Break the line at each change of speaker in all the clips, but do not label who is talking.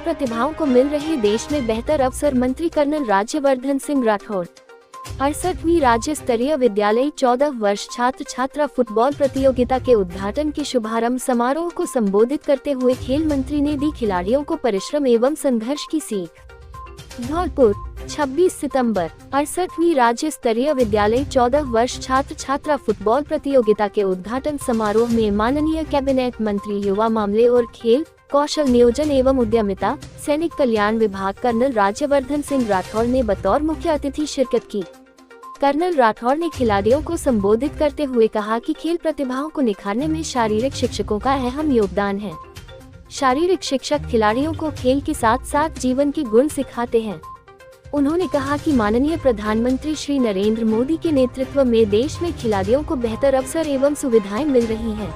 प्रतिभाओं को मिल रहे देश में बेहतर अवसर, मंत्री कर्नल राज्यवर्धन सिंह राठौड़। 68वीं राज्य स्तरीय विद्यालय 14 वर्ष छात्र छात्रा फुटबॉल प्रतियोगिता के उद्घाटन के शुभारंभ समारोह को संबोधित करते हुए खेल मंत्री ने दी खिलाड़ियों को परिश्रम एवं संघर्ष की सीख। धौलपुर 26 सितंबर 68वीं राज्य स्तरीय विद्यालय 14 वर्ष छात्र छात्रा फुटबॉल प्रतियोगिता के उद्घाटन समारोह में माननीय कैबिनेट मंत्री युवा मामले और खेल, कौशल नियोजन एवं उद्यमिता, सैनिक कल्याण विभाग कर्नल राज्यवर्धन सिंह राठौड़ ने बतौर मुख्य अतिथि शिरकत की। कर्नल राठौड़ ने खिलाड़ियों को संबोधित करते हुए कहा कि खेल प्रतिभाओं को निखारने में शारीरिक शिक्षकों का अहम योगदान है। शारीरिक शिक्षक खिलाड़ियों को खेल के साथ साथ जीवन के गुण सिखाते हैं। उन्होंने कहा कि माननीय प्रधानमंत्री श्री नरेंद्र मोदी के नेतृत्व में देश में खिलाड़ियों को बेहतर अवसर एवं सुविधाएं मिल रही हैं।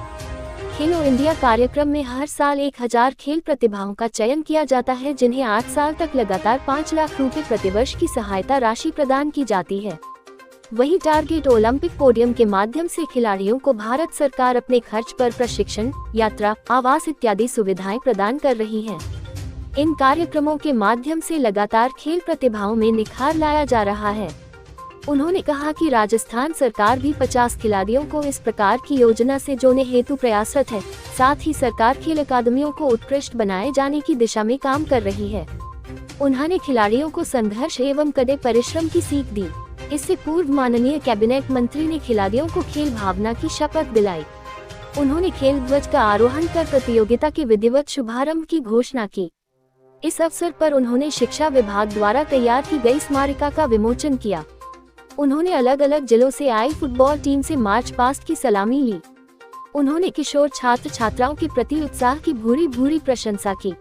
खेलो इंडिया कार्यक्रम में हर साल 1000 खेल प्रतिभाओं का चयन किया जाता है, जिन्हें 8 साल तक लगातार 5 लाख रुपए प्रतिवर्ष की सहायता राशि प्रदान की जाती है। वहीं टारगेट ओलंपिक पोडियम के माध्यम से खिलाड़ियों को भारत सरकार अपने खर्च पर प्रशिक्षण, यात्रा, आवास इत्यादि सुविधाएं प्रदान कर रही है। इन कार्यक्रमों के माध्यम से लगातार खेल प्रतिभाओं में निखार लाया जा रहा है। उन्होंने कहा कि राजस्थान सरकार भी 50 खिलाड़ियों को इस प्रकार की योजना से जोड़ने हेतु प्रयासरत है। साथ ही सरकार खेल अकादमियों को उत्कृष्ट बनाए जाने की दिशा में काम कर रही है। उन्होंने खिलाड़ियों को संघर्ष एवं कड़े परिश्रम की सीख दी। इससे पूर्व माननीय कैबिनेट मंत्री ने खिलाड़ियों को खेल भावना की शपथ दिलाई। उन्होंने खेल ध्वज का आरोहण कर प्रतियोगिता के विधिवत शुभारंभ की घोषणा की। इस अवसर पर उन्होंने शिक्षा विभाग द्वारा तैयार की गई स्मारिका का विमोचन किया। उन्होंने अलग अलग जिलों से आई फुटबॉल टीम से मार्च पास्ट की सलामी ली। उन्होंने किशोर छात्र छात्राओं के प्रति उत्साह की भूरी भूरी प्रशंसा की।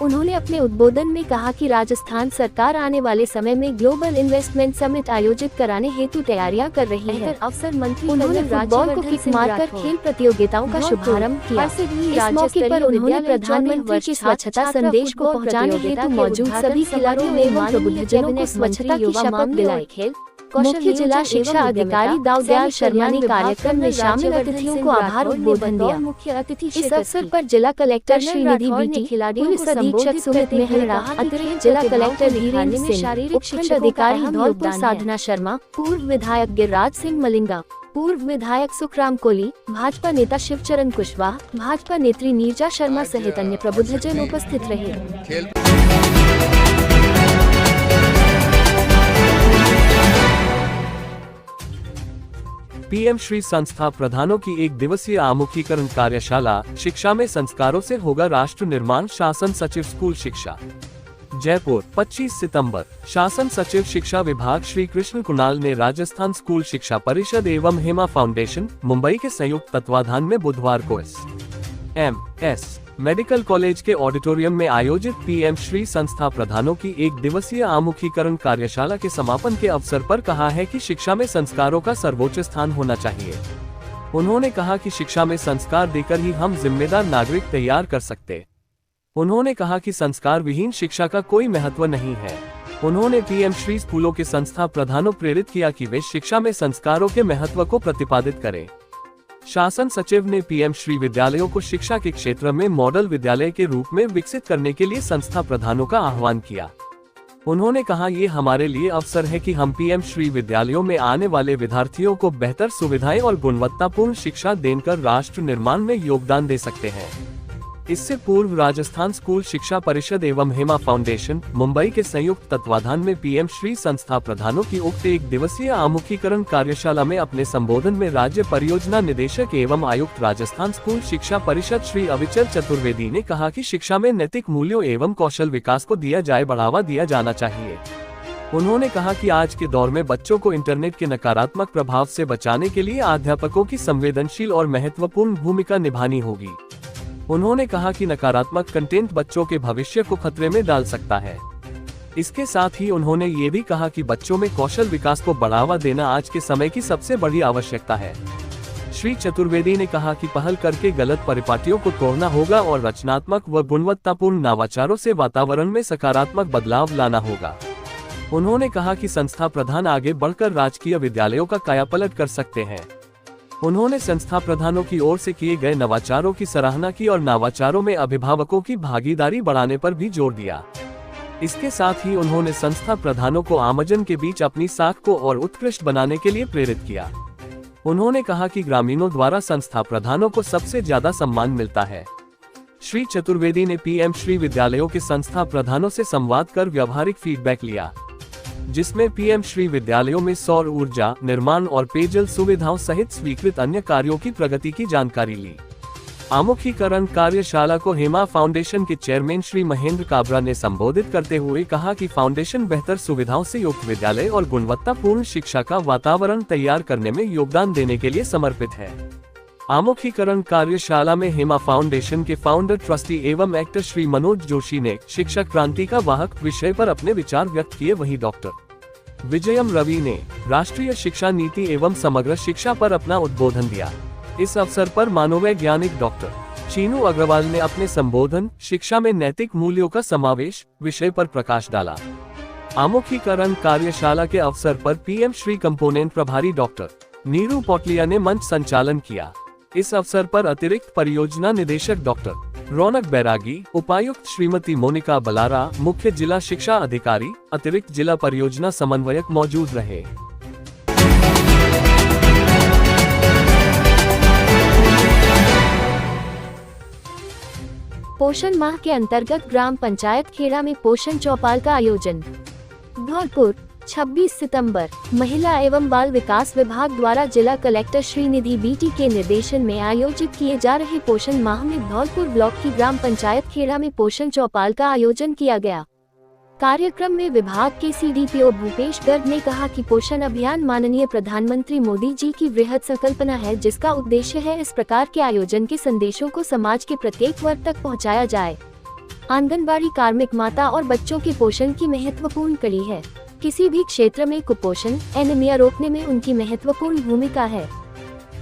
उन्होंने अपने उद्बोधन में कहा कि राजस्थान सरकार आने वाले समय में ग्लोबल इन्वेस्टमेंट समिट आयोजित कराने हेतु तैयारियां कर रही है। अवसर मंत्री उन्होंने फुटबॉल को किक मारकर खेल प्रतियोगिताओं का शुभारंभ किया। इस मौके पर उन्होंने प्रधानमंत्री के स्वच्छता संदेश को पहुंचाने हेतु मौजूद सभी खिलाड़ियों एवं प्रबुद्धजनों को स्वच्छता की शपथ दिलाई। मुख्य जिला शिक्षा अधिकारी दाऊदयाल शर्मा ने कार्यक्रम में शामिल अतिथियों को आभार उद्बोधन दिया। मुख्य अतिथि इस अवसर पर जिला कलेक्टर श्रीनिधि बीटी, पुलिस अधीक्षक सुमित मेहरा, अतिरिक्त जिला कलेक्टर धीरेन्द्र सिंह, उपखंड अधिकारी धौलपुर साधना शर्मा, पूर्व विधायक गिरिराज सिंह मलिंगा, पूर्व विधायक सुखराम कोली, भाजपा नेता शिवचरण कुशवाहा, भाजपा नेत्री नीरजा शर्मा सहित अन्य प्रबुद्धजन उपस्थित रहे।
पीएम श्री संस्था प्रधानों की 1 दिवसीय आमुखीकरण कार्यशाला। शिक्षा में संस्कारों से होगा राष्ट्र निर्माण, शासन सचिव स्कूल शिक्षा। जयपुर 25 सितंबर। शासन सचिव शिक्षा विभाग श्री कृष्ण कुणाल ने राजस्थान स्कूल शिक्षा परिषद एवं हेमा फाउंडेशन, मुंबई के संयुक्त तत्वाधान में बुधवार को एस मेडिकल कॉलेज के ऑडिटोरियम में आयोजित पीएम श्री संस्था प्रधानों की 1 दिवसीय आमुखीकरण कार्यशाला के समापन के अवसर पर कहा है कि शिक्षा में संस्कारों का सर्वोच्च स्थान होना चाहिए। उन्होंने कहा कि शिक्षा में संस्कार देकर ही हम जिम्मेदार नागरिक तैयार कर सकते। उन्होंने कहा कि संस्कार विहीन शिक्षा का कोई महत्व नहीं है। उन्होंने पीएम श्री स्कूलों के संस्था प्रधानों प्रेरित किया कि वे शिक्षा में संस्कारों के महत्व को प्रतिपादित करें। शासन सचिव ने पीएम श्री विद्यालयों को शिक्षा के क्षेत्र में मॉडल विद्यालय के रूप में विकसित करने के लिए संस्था प्रधानों का आह्वान किया। उन्होंने कहा, ये हमारे लिए अवसर है कि हम पीएम श्री विद्यालयों में आने वाले विद्यार्थियों को बेहतर सुविधाएं और गुणवत्तापूर्ण शिक्षा देकर राष्ट्र निर्माण में योगदान दे सकते हैं। इससे पूर्व राजस्थान स्कूल शिक्षा परिषद एवं हेमा फाउंडेशन, मुंबई के संयुक्त तत्वाधान में पीएम श्री संस्था प्रधानों की उक्त 1 दिवसीय आमुखीकरण कार्यशाला में अपने संबोधन में राज्य परियोजना निदेशक एवं आयुक्त राजस्थान स्कूल शिक्षा परिषद श्री अविचल चतुर्वेदी ने कहा कि शिक्षा में नैतिक मूल्यों एवं कौशल विकास को बढ़ावा दिया जाना चाहिए। उन्होंने कहा कि आज के दौर में बच्चों को इंटरनेट के नकारात्मक प्रभाव से बचाने के लिए अध्यापकों की संवेदनशील और महत्वपूर्ण भूमिका निभानी होगी। उन्होंने कहा कि नकारात्मक कंटेंट बच्चों के भविष्य को खतरे में डाल सकता है। इसके साथ ही उन्होंने ये भी कहा कि बच्चों में कौशल विकास को बढ़ावा देना आज के समय की सबसे बड़ी आवश्यकता है। श्री चतुर्वेदी ने कहा कि पहल करके गलत परिपाटियों को तोड़ना होगा और रचनात्मक व गुणवत्तापूर्ण नवाचारों से वातावरण में सकारात्मक बदलाव लाना होगा। उन्होंने कहा कि संस्था प्रधान आगे बढ़कर राजकीय विद्यालयों का कायापलट कर सकते हैं। उन्होंने संस्था प्रधानों की ओर से किए गए नवाचारों की सराहना की और नवाचारों में अभिभावकों की भागीदारी बढ़ाने पर भी जोर दिया। इसके साथ ही उन्होंने संस्था प्रधानों को आमजन के बीच अपनी साख को और उत्कृष्ट बनाने के लिए प्रेरित किया। उन्होंने कहा कि ग्रामीणों द्वारा संस्था प्रधानों को सबसे ज्यादा सम्मान मिलता है। श्री चतुर्वेदी ने पीएम श्री विद्यालयों के संस्था प्रधानों से संवाद कर व्यावहारिक फीडबैक लिया, जिसमें पीएम श्री विद्यालयों में सौर ऊर्जा निर्माण और पेयजल सुविधाओं सहित स्वीकृत अन्य कार्यों की प्रगति की जानकारी ली। आमुखीकरण कार्यशाला को हेमा फाउंडेशन के चेयरमैन श्री महेंद्र काबरा ने संबोधित करते हुए कहा कि फाउंडेशन बेहतर सुविधाओं से युक्त विद्यालय और गुणवत्तापूर्ण शिक्षा का वातावरण तैयार करने में योगदान देने के लिए समर्पित है। आमुखीकरण कार्यशाला में हेमा फाउंडेशन के फाउंडर ट्रस्टी एवं एक्टर श्री मनोज जोशी ने शिक्षा क्रांति का वाहक विषय पर अपने विचार व्यक्त किए। वहीं डॉक्टर विजयम रवि ने राष्ट्रीय शिक्षा नीति एवं समग्र शिक्षा पर अपना उद्बोधन दिया। इस अवसर पर मनोवैज्ञानिक डॉक्टर चीनू अग्रवाल ने अपने संबोधन शिक्षा में नैतिक मूल्यों का समावेश विषय पर प्रकाश डाला। आमुखीकरण कार्यशाला के अवसर पर पीएम श्री कंपोनेंट प्रभारी डॉक्टर नीरू पोटलिया ने मंच संचालन किया। इस अवसर पर अतिरिक्त परियोजना निदेशक डॉक्टर रौनक बैरागी, उपायुक्त श्रीमती मोनिका बलारा, मुख्य जिला शिक्षा अधिकारी, अतिरिक्त जिला परियोजना समन्वयक मौजूद रहे।
पोषण माह के अंतर्गत ग्राम पंचायत खेड़ा में पोषण चौपाल का आयोजन। धौलपुर 26 सितंबर महिला एवं बाल विकास विभाग द्वारा जिला कलेक्टर श्रीनिधि बीटी के निर्देशन में आयोजित किए जा रहे पोषण माह में धौलपुर ब्लॉक की ग्राम पंचायत खेड़ा में पोषण चौपाल का आयोजन किया गया। कार्यक्रम में विभाग के सीडीपीओ भूपेश गर्ग ने कहा कि पोषण अभियान माननीय प्रधानमंत्री मोदी जी की वृहद संकल्पना है, जिसका उद्देश्य है इस प्रकार के आयोजन के संदेशों को समाज के प्रत्येक वर्ग तक पहुंचाया जाए। आंगनबाड़ी कार्मिक माता और बच्चों के पोषण की महत्वपूर्ण कड़ी है। किसी भी क्षेत्र में कुपोषण एनीमिया रोकने में उनकी महत्वपूर्ण भूमिका है।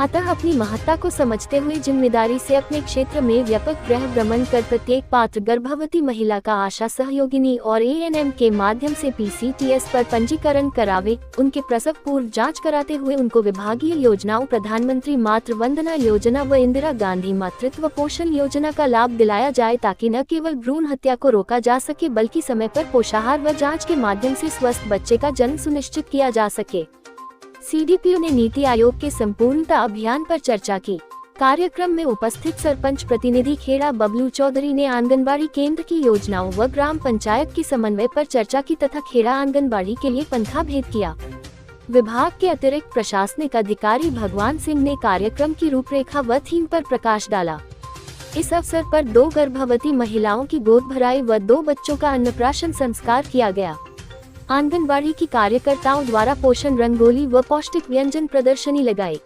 अतः अपनी महत्ता को समझते हुए जिम्मेदारी से अपने क्षेत्र में व्यापक गृह भ्रमण कर प्रत्येक पात्र गर्भवती महिला का आशा सहयोगिनी और एएनएम के माध्यम से पीसीटीएस पर पंजीकरण करावे, उनके प्रसव पूर्व जांच कराते हुए उनको विभागीय योजनाओं प्रधानमंत्री मातृ वंदना योजना व इंदिरा गांधी मातृत्व पोषण योजना का लाभ दिलाया जाए, ताकि न केवल भ्रूण हत्या को रोका जा सके बल्कि समय पर पोषाहार व जाँच के माध्यम से स्वस्थ बच्चे का जन्म सुनिश्चित किया जा सके। सीडीपीओ ने नीति आयोग के संपूर्णता अभियान पर चर्चा की। कार्यक्रम में उपस्थित सरपंच प्रतिनिधि खेड़ा बबलू चौधरी ने आंगनबाड़ी केंद्र की योजनाओं व ग्राम पंचायत की समन्वय पर चर्चा की तथा खेड़ा आंगनबाड़ी के लिए पंखा भेद किया। विभाग के अतिरिक्त प्रशासनिक अधिकारी भगवान सिंह ने कार्यक्रम की रूपरेखा व थीम पर प्रकाश डाला। इस अवसर पर 2 गर्भवती महिलाओं की गोद भराई व 2 बच्चों का अन्नप्राशन संस्कार किया गया। आंगनबाड़ी की कार्यकर्ताओं द्वारा पोषण रंगोली व पौष्टिक व्यंजन प्रदर्शनी लगाई।